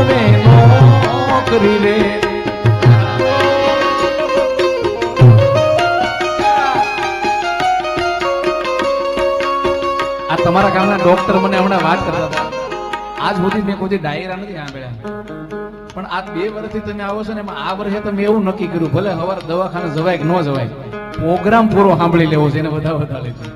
હવે નોકરી રે આ તમારા ગામના ડોક્ટર મને હમણાં વાત કરતા હતા આજ સુધી મેં કોઈ ડાયરા નથી સાંભળ્યા પણ આ 2 વર્ષથી તમે આવો છો ને એમાં આ વર્ષે તો મેં એવું નક્કી કર્યું ભલે સવારે દવાખાને જવાય કે ન જવાય પ્રોગ્રામ પૂરો સાંભળી લેવો છે એને બધા લીધું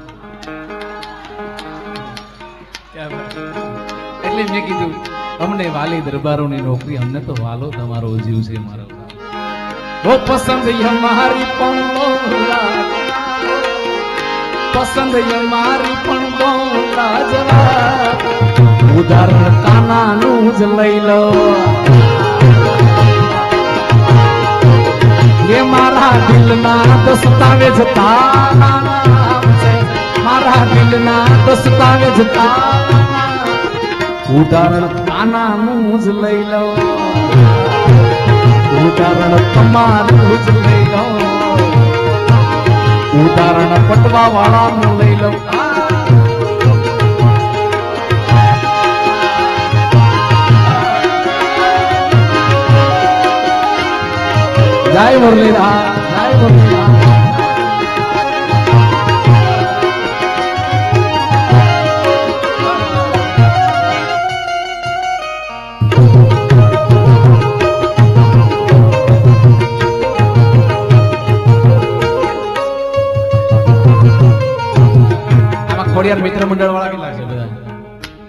એટલે મેં કીધું અમને વાલી દરબારોની નોકરી અમને તો વાલો તમારો જીવ છે મારો ઓ પસંદ અમારી પણ પસંદ અમારી પણ બોલા જવા ઉદાહરણ કાનાનું જ લઈ લો એ મારા દિલના દસ્તાવેજ મારા દિલના દસ્તાવેજ ઉદાહરણ કાનાનું જ લઈ લો ઉદાહરણ તમારું જ લઈ લો ઉદાહરણ પટવા વાળાનું લઈ લો જય મુરલીધર જય મુરલીધર ખોડિયાર મિત્ર મંડળ વાળા કેટલા છે બધા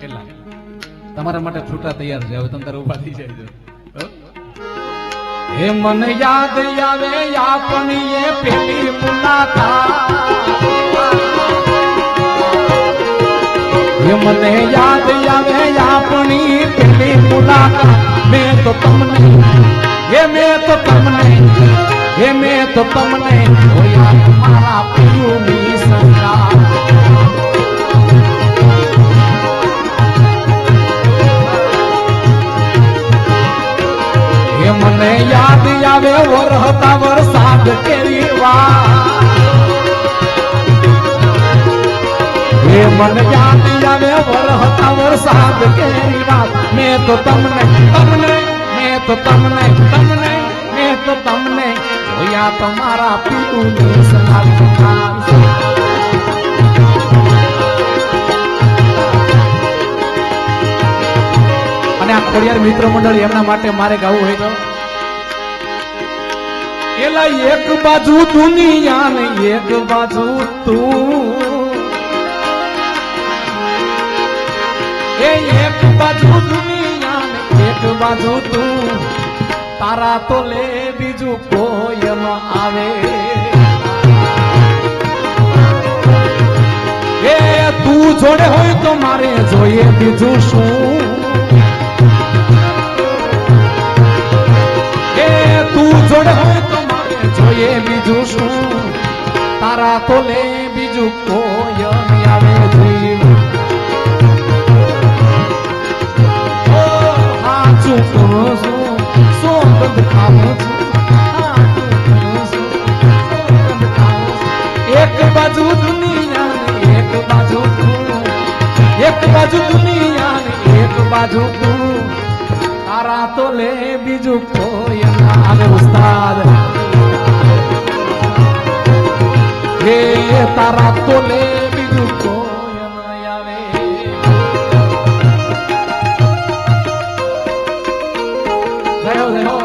કેટલા તમારા માટે છૂટા તૈયાર છે હવે તમે તારે ઉભા થઈ જાય હે મને યાદ આવે આપણી એ પેલી મુલાકાત હે મને યાદ આવે આપણી પેલી મુલાકાત મેં તો તમને જોયા તમારા પિયુની સંગાત મને યાદ આવે વરહતા વરસાદ કેરી વાત મને યાદ આવે વરહતા વરસાદ કેરી વાત મેં તો તમને જોયા તમારા પિયુની સંગાત અને આ ખોડિયાર મિત્ર મંડળ એમના માટે મારે ગાવું હોય તો એલા એક બાજુ દુનિયા ને એક બાજુ તું એક બાજુ દુનિયા ને એક બાજુ તું તારા તો લે બીજું કોઈ ન આવે એ તું જોડે હોય તો મારે જોઈએ બીજું શું તું જોડે હોય તો મારે જોઈએ બીજું શું તારા તો લે બીજું કોઈ આવે જોઈએ હાચું કરું છું સોગંદ ખાવું છું એક બાજુ દુનિયા એક બાજુ તું એક બાજુ દુનિયા એક બાજુ તું તારા તો લે બીજું કોઈ આવે ઉસ્તાદ હે તારા તો લે બીજું કોઈ આવે ગયો ગયો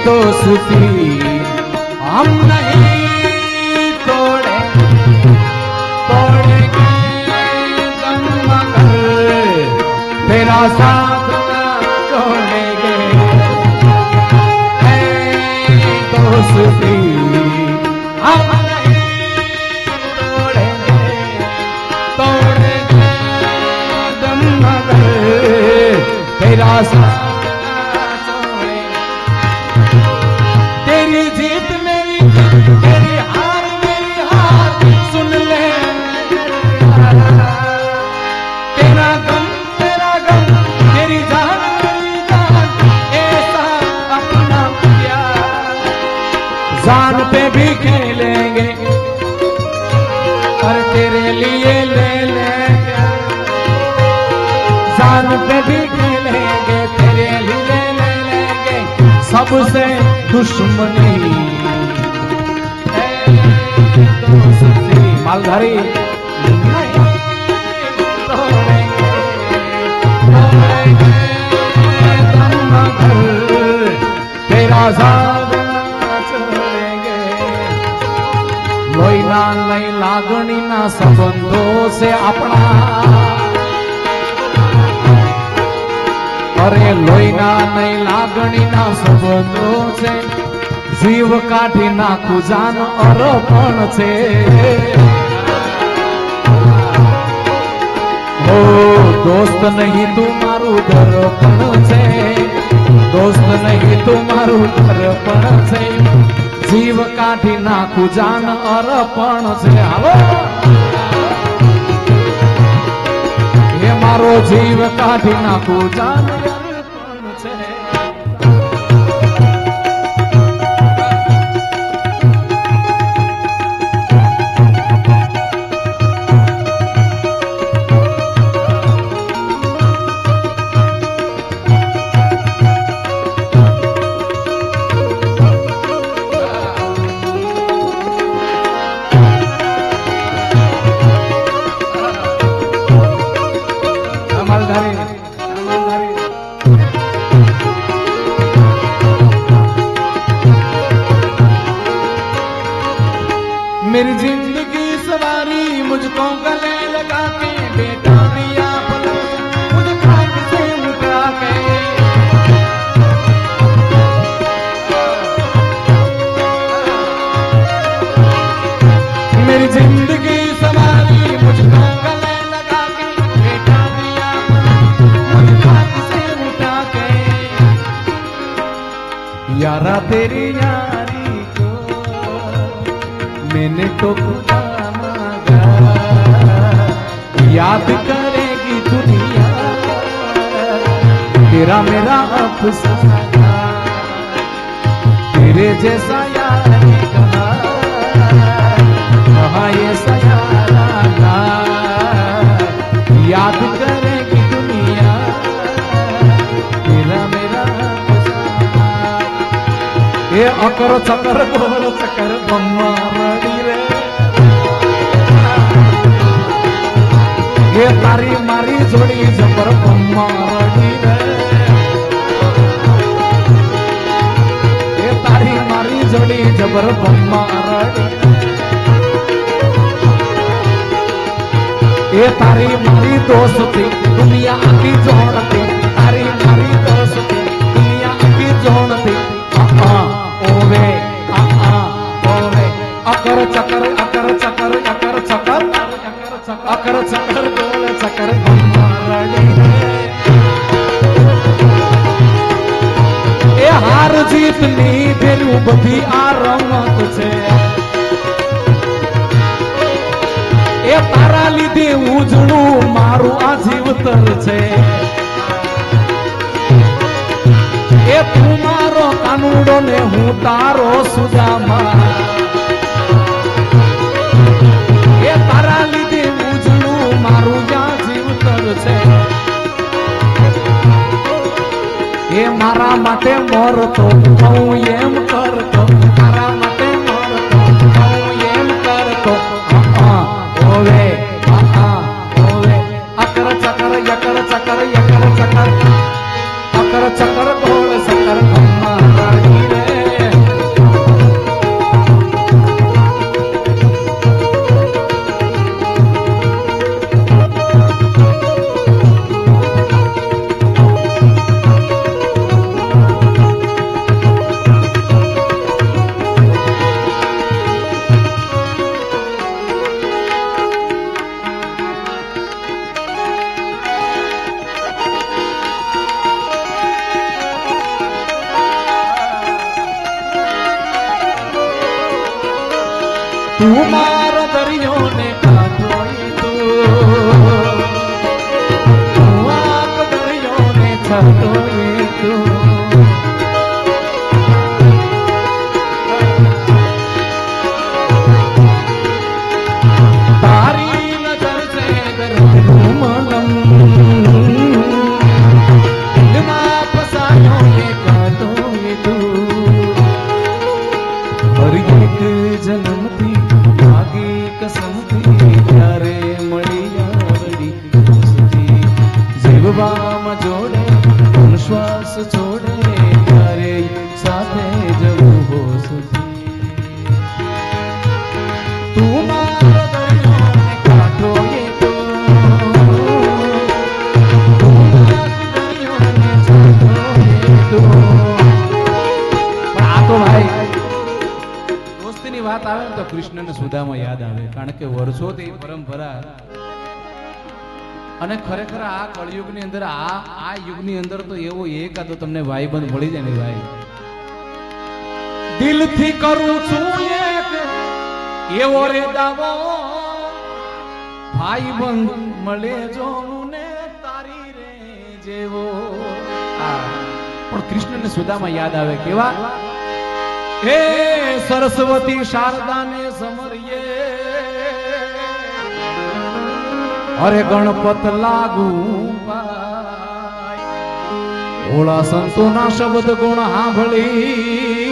दोस्ती हम नहीं तोड़ेंगे दम मगर तेरा साथ छोड़ेंगे दोस्ती हम नहीं तोड़ेंगे दम मगर तेरा साथ तेरी हार मेरी हार सुन ले सबसे दुश्मनी दोस्ती मालधारी तेरा लोईना नहीं लागणी ना संबंधों से अपना अरे लोईना नहीं लागणी ना संबंधों से जीव काढ़ी नाखू जान अर्पण छे ओ दोस्त नहीं तू मारू दर्पण छे दोस्त नहीं तू मारू दर्पण छे जीव काढ़ी नाखू जान अर्पण छे हालो ये मारो जीव काढ़ी नाखू जान अर्पण छे मेरी जिंदगी सवारी मुझको गले लगा के बेटा दिया मुझे खाक से उठा के मेरी जिंदगी सवारी मुझको गले लगा के बेटा दिया मुझे खाक से उठा के यारा तेरी यारी को मैंने तो खुदा मांगा याद करेगी दुनिया तेरा मेरा अफसाना तेरे जैसा यार कहा कहाँ ये सयारा था याद करेगी दुनिया तेरा मेरा अफसाना ये अकर चकर गोल चकर बम्मा ये तारी मारी जोड़ी जबर पम्मारी रे ये तारी मारी जोड़ी जबर पम्मारी ये तारी मारी दोस्ती दुनिया आखी जोड़ती तारी मारी दोस्ती दुनिया आखी जोड़ती ओवे ओवे अकर चकर अकर चकर अकर चकर अकर चकर गोल चकर बम्मारडी ए हार जीत नी तेरू बधी आ रमत छे ए तारा लीधे उजळू मारू आ जीवतर छे ए तू मारो कानूडो ने हूँ तारो सुदामा ए तारा लीधे उजळू मारू या जीवतर छे ए मारा माटे मरतो हूँ एम करतो मारा माटे मरतो हूँ एम करतो ओवे ओवे अकर चकर यकर चकर यकर चकर अकर चकर घोड़ सकर बम्मारडी रे સુદામા યાદ આવે, કારણ કે વર્ષોથી પરંપરા અને ખરેખર આ કળયુગની અંદર આ યુગની અંદર તો એવો એકાદો તમને ભાઈબંધ મળી જાય ને ભાઈ, દિલથી કરું છું એક એવો રે દાવો, ભાઈબંધ મળે જો ને તારી રે જેવો. પણ કૃષ્ણ ને સુદામા યાદ આવે, કેવા? હે સરસ્વતી શારદાને સમરીએ, અરે ગણપત લાગુ ભોળા સંતોના શબ્દ ગુણ સાંભળી,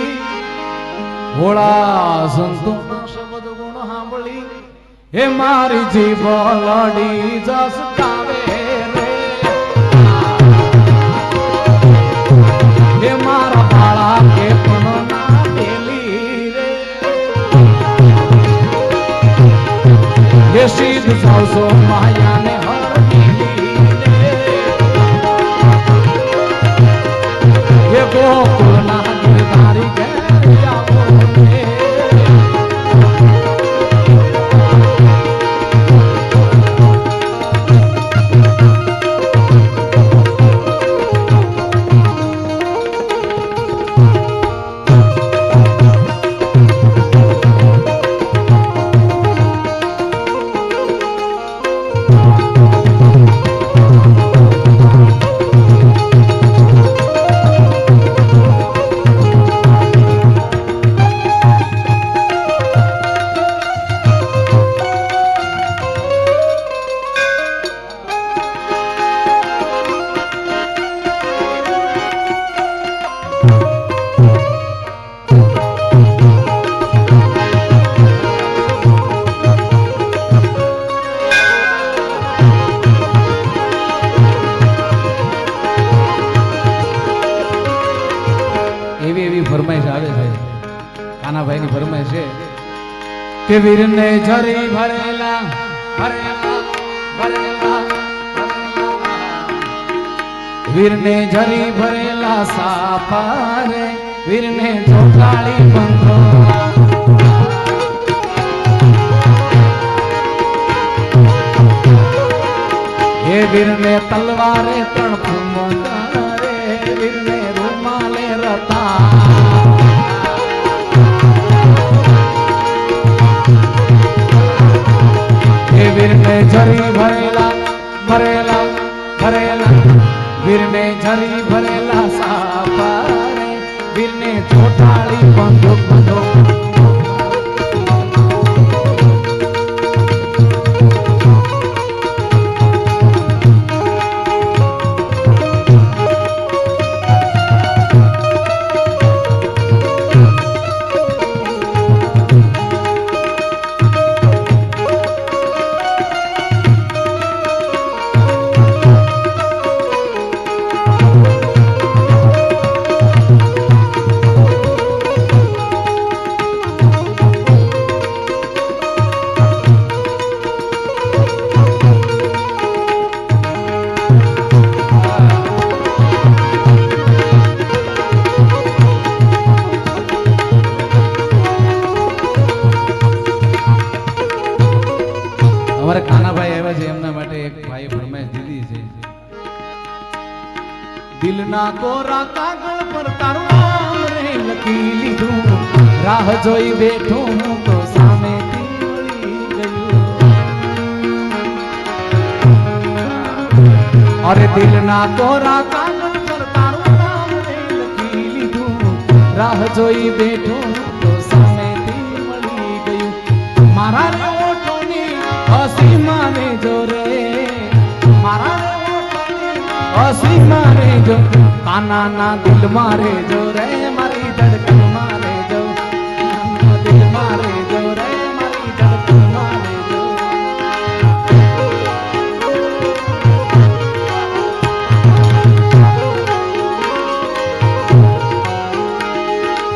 ભોળા સંતોના શબ્દ ગુણ સાંભળી, હે મારી જીભ લડી જસ ગાવે રે, હે મારા બાળા કે પણ ના પેલી રે, હે સિદ્ધ સાવસો માયાને હરલી રે, હે ગોકુળના ગિરધારી ઘેર આવો રે. ફરમાઈશ આવે છે, કાનાભાઈ ની ફરમાઈશ છે કે વીરને ઝરી ભરેલા ભરેલા ભરેલા, વીરને ઝરી ભરેલા સાપા રે, વીરને ચોટાળી બંધો, હે વીરને તલવારે ત્રણ ફૂમકા રે, વીરને રૂમાલે રતા, વીરને ઝરી ભરેલા ભરેલા ભરેલા, વીરને ઝરી ભરેલા સાપા રે, વીરને ચોટાળી બંધો બંધો, અમારે કાનાભાઈ આવ્યા છે, એમના માટે એક ભાઈ ફરમાઈશ દીધી છે, દિલના કોરા કાગળ પર તારું નામ રે લખી લીધું, રાહ જોઈ બેઠો હું તો સામેથી મળી ગયું, અરે દિલના કોરા કાગળ પર તારું નામ રે લખી લીધું, રાહ જોઈ બેઠો હું તો સામેથી મળી ગયું, મારા રે ઓઠોની હસી મારે જો રે, મારા હસી મારે જો, કાના ના દિલ મારે જો રે, મારી ધડકન મારે જો, દિલ મારે જો રે, મારી ધડકન મારે જો.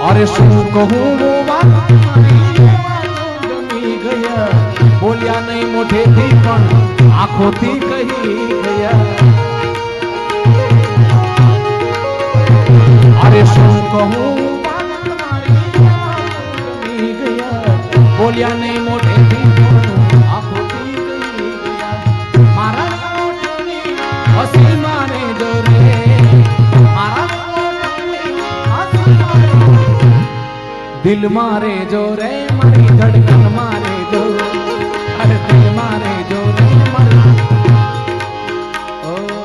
અરે શું કહું વાત જમી ગયા, બોલ્યા નહીં મોઢેથી પણ આંખોથી કહી ગયા, અરે શું કહું વાત મારી જમી ગયા, બોલ્યા નહીં દિલ મારે જો રે મારી ધડકન મારે